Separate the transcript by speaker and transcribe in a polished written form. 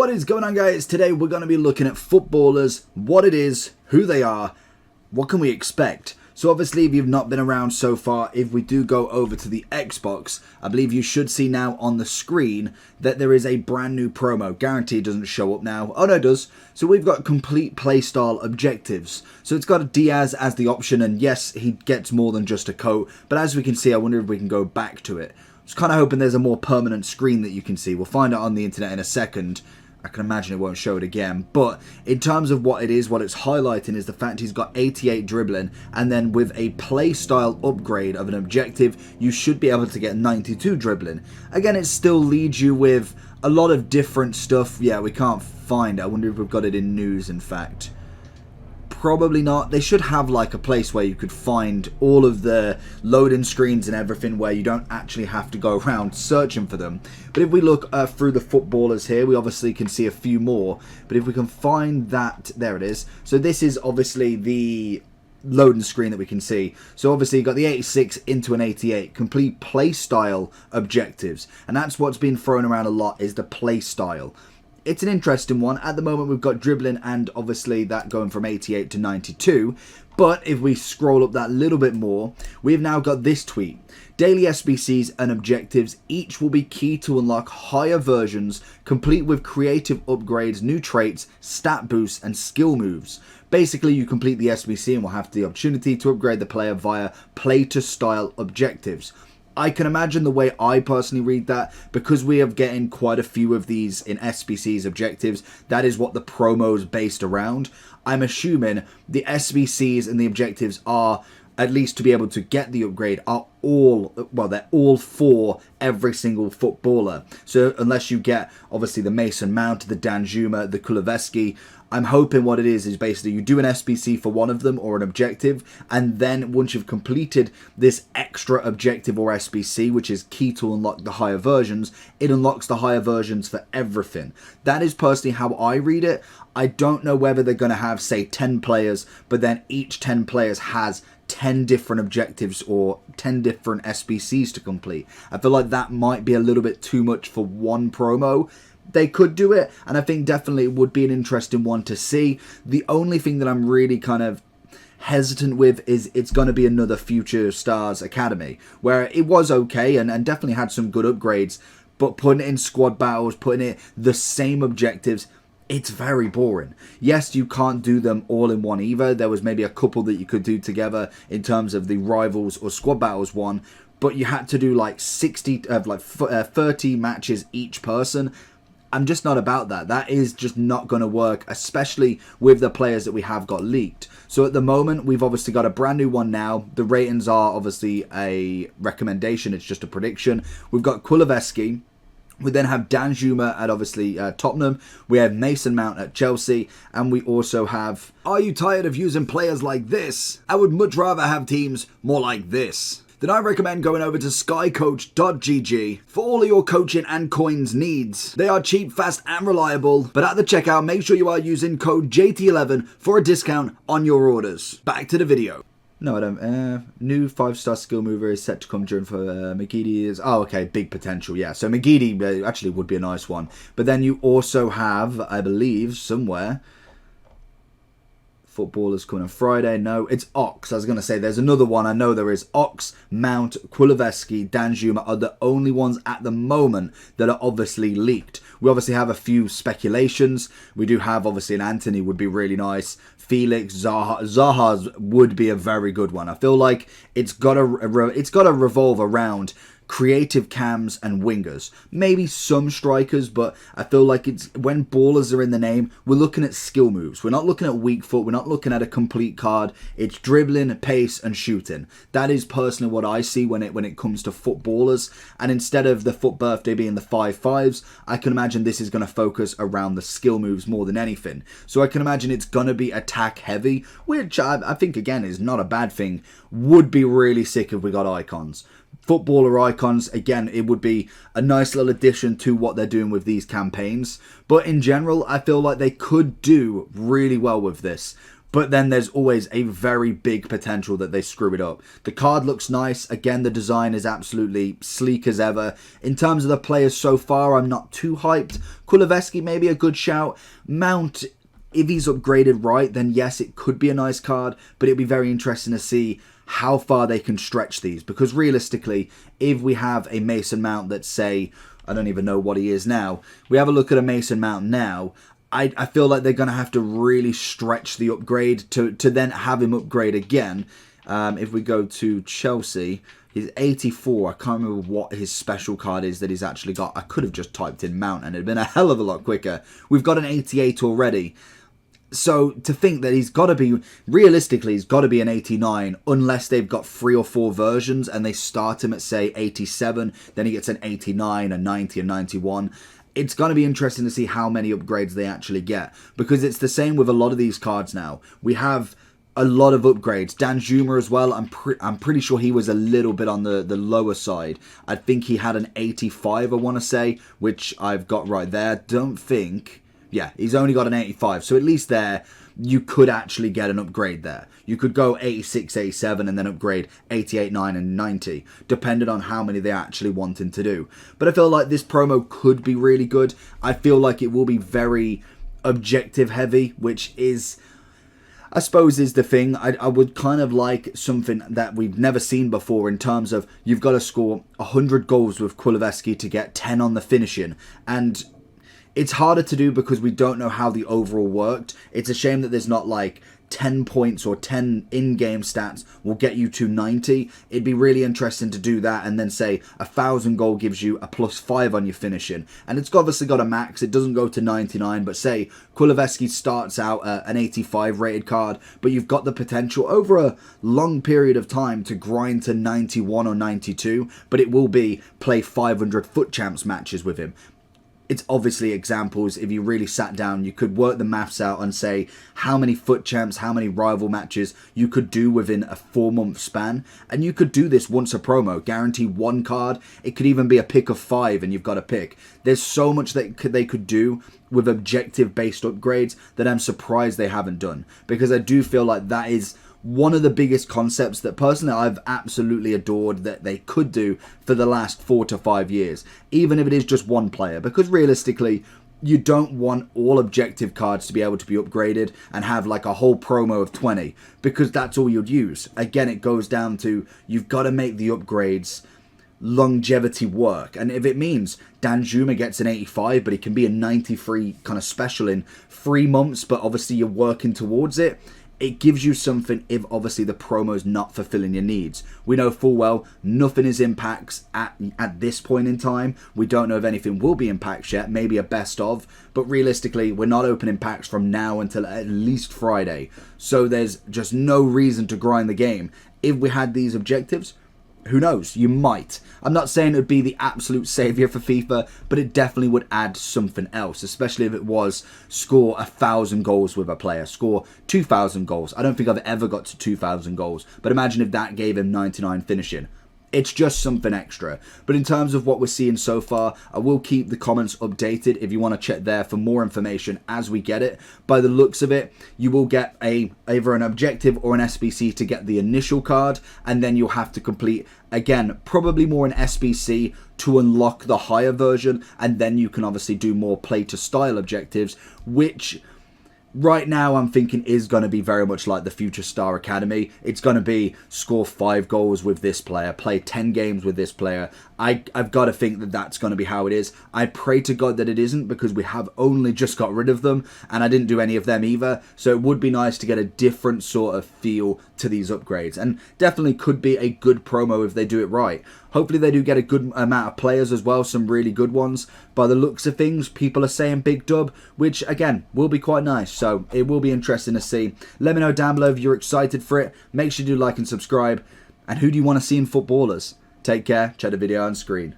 Speaker 1: What is going on, guys? Today we're going to be looking at footballers, what it is, who they are, what can we expect. So obviously, if you've not been around so far, if we do go over to the Xbox, I believe you should see now on the screen that there is a brand new promo. Guaranteed it doesn't show up now. Oh no, it does. So we've got complete playstyle objectives. So it's got a Diaz as the option, and yes, he gets more than just a coat. But as we can see, I wonder if we can go back to it. I was kind of hoping there's a more permanent screen that you can see. We'll find out on the internet in a second. I can imagine it won't show it again. But in terms of what it is, what it's highlighting is the fact he's got 88 dribbling. And then with a play style upgrade of an objective, you should be able to get 92 dribbling. Again, it still leads you with a lot of different stuff. Yeah, we can't find it. I wonder if we've got it in news, in fact. Probably not. They should have like a place where you could find all of the loading screens and everything where you don't actually have to go around searching for them. But if we look through the footballers here, we obviously can see a few more. But if we can find that, there it is. So this is obviously the loading screen that we can see. So obviously you've got the 86 into an 88, complete play style objectives. And that's what's been thrown around a lot, is the play style. It's an interesting one. At the moment, we've got dribbling and obviously that going from 88 to 92. But if we scroll up that little bit more, we've now got this tweet. Daily SBCs and objectives each will be key to unlock higher versions, complete with creative upgrades, new traits, stat boosts, and skill moves. Basically, you complete the SBC and will have the opportunity to upgrade the player via play-to-style objectives. I can imagine the way I personally read that, because we are getting quite a few of these in SBC's objectives, that is what the promo is based around. I'm assuming the SBCs and the objectives are, at least to be able to get the upgrade, are all, well, they're all for every single footballer. So unless you get, obviously, the Mason Mount, the Danjuma, the Kuleveski, I'm hoping what it is basically you do an SBC for one of them or an objective, and then once you've completed this extra objective or SBC, which is key to unlock the higher versions, it unlocks the higher versions for everything. That is personally how I read it. I don't know whether they're going to have, say, 10 players, but then each 10 players has 10 different objectives or 10 different SBCs to complete. I feel like that might be a little bit too much for one promo. They could do it, and I think definitely it would be an interesting one to see. The only thing that I'm really kind of hesitant with is it's going to be another Future Stars Academy, where it was okay and definitely had some good upgrades, but putting it in squad battles, putting it the same objectives, it's very boring. Yes, you can't do them all in one either. There was maybe a couple that you could do together in terms of the Rivals or Squad Battles one, but you had to do like 30 matches each person. I'm just not about that. That is just not going to work, especially with the players that we have got leaked. So at the moment, we've obviously got a brand new one now. The ratings are obviously a recommendation. It's just a prediction. We've got Kuleveski. We then have Danjuma at obviously Tottenham. We have Mason Mount at Chelsea. And we also have... Are you tired of using players like this? I would much rather have teams more like this. Then I recommend going over to skycoach.gg for all of your coaching and coins needs. They are cheap, fast and reliable, but at the checkout make sure you are using code JT11 for a discount on your orders. Back to the video. No, I don't. New 5-star skill mover is set to come during for McGeady is... Oh, okay, big potential, yeah. So McGeady actually would be a nice one. But then you also have, I believe, somewhere... Footballers coming on Friday. No, it's Ox. I was going to say there's another one. I know there is. Ox, Mount, Kuleveski, Danjuma are the only ones at the moment that are obviously leaked. We obviously have a few speculations. We do have obviously an Anthony would be really nice. Felix, Zaha. Zaha's would be a very good one. I feel like it's got to revolve around creative cams and wingers, maybe some strikers, but I feel like it's when ballers are in the name, we're looking at skill moves. We're not looking at weak foot. We're not looking at a complete card. It's dribbling, pace, and shooting. That is personally what I see when it comes to footballers. And instead of the foot birthday being the 5-5s, I can imagine this is going to focus around the skill moves more than anything. So I can imagine it's going to be attack heavy, which I think again is not a bad thing. Would be really sick if we got icons. Footballer icons, again, it would be a nice little addition to what they're doing with these campaigns. But in general, I feel like they could do really well with this. but then there's always a very big potential that they screw it up. The card looks nice. Again, the design is absolutely sleek as ever. In terms of the players so far, I'm not too hyped. Kuleveski may be a good shout. Mount, if he's upgraded right, then yes, it could be a nice card, but it'd be very interesting to see how far they can stretch these, because realistically, if we have a Mason Mount that, say, I don't even know what he is now, we have a look at a Mason Mount now, I feel like they're going to have to really stretch the upgrade to then have him upgrade again. If we go to Chelsea, he's 84. I can't remember what his special card is that he's actually got. I could have just typed in Mount and it'd been a hell of a lot quicker. We've got an 88 already. So to think that he's got to be, realistically, he's got to be an 89 unless they've got 3 or 4 versions and they start him at, say, 87. Then he gets an 89, a 90, a 91. It's going to be interesting to see how many upgrades they actually get, because it's the same with a lot of these cards now. We have a lot of upgrades. Dan Zuma as well, I'm pretty sure he was a little bit on the lower side. I think he had an 85, I want to say, which I've got right there. Don't think... Yeah, he's only got an 85, so at least there you could actually get an upgrade there. You could go 86, 87 and then upgrade 88, 9 and 90, depending on how many they actually wanting to do. But I feel like this promo could be really good. I feel like it will be very objective heavy, which is, I suppose, is the thing. I would kind of like something that we've never seen before in terms of you've got to score 100 goals with Kuleveski to get 10 on the finishing. And it's harder to do because we don't know how the overall worked. It's a shame that there's not like 10 points or 10 in-game stats will get you to 90. It'd be really interesting to do that and then say 1,000 goal gives you a +5 on your finishing. And it's obviously got a max. It doesn't go to 99, but say Kuleveski starts out an 85 rated card, but you've got the potential over a long period of time to grind to 91 or 92, but it will be play 500 foot champs matches with him. It's obviously examples. If you really sat down, you could work the maths out and say how many foot champs, how many rival matches you could do within a 4-month span. And you could do this once a promo. Guarantee 1 card. It could even be a pick of 5 and you've got a pick. There's so much that they could do with objective-based upgrades that I'm surprised they haven't done. Because I do feel like that is one of the biggest concepts that personally I've absolutely adored that they could do for the last 4 to 5 years, even if it is just one player, because realistically you don't want all objective cards to be able to be upgraded and have like a whole promo of 20, because that's all you'd use. Again, it goes down to you've got to make the upgrades longevity work, and if it means Dan Zuma gets an 85 but it can be a 93 kind of special in 3 months, but obviously you're working towards it, it gives you something if obviously the promo's not fulfilling your needs. We know full well nothing is in packs at this point in time. We don't know if anything will be in packs yet, maybe a best of, but realistically we're not opening packs from now until at least Friday. So there's just no reason to grind the game. If we had these objectives, who knows, you might. I'm not saying it would be the absolute saviour for FIFA, but it definitely would add something else, especially if it was score 1,000 goals with a player, score 2,000 goals. I don't think I've ever got to 2,000 goals, but imagine if that gave him 99 finishing. It's just something extra. But in terms of what we're seeing so far, I will keep the comments updated if you want to check there for more information as we get it. By the looks of it, you will get either an objective or an SBC to get the initial card, and then you'll have to complete, again, probably more an SBC to unlock the higher version, and then you can obviously do more play to style objectives, which right now I'm thinking is going to be very much like the Future Star Academy. It's going to be score 5 goals with this player, play 10 games with this player. I've got to think that that's going to be how it is. I pray to God that it isn't, because we have only just got rid of them and I didn't do any of them either. So it would be nice to get a different sort of feel to these upgrades, and definitely could be a good promo if they do it right. Hopefully they do get a good amount of players as well, some really good ones. By the looks of things, people are saying big dub, which again will be quite nice. So it will be interesting to see. Let me know down below if you're excited for it. Make sure you do like and subscribe. And who do you want to see in footballers? Take care. Check the video on screen.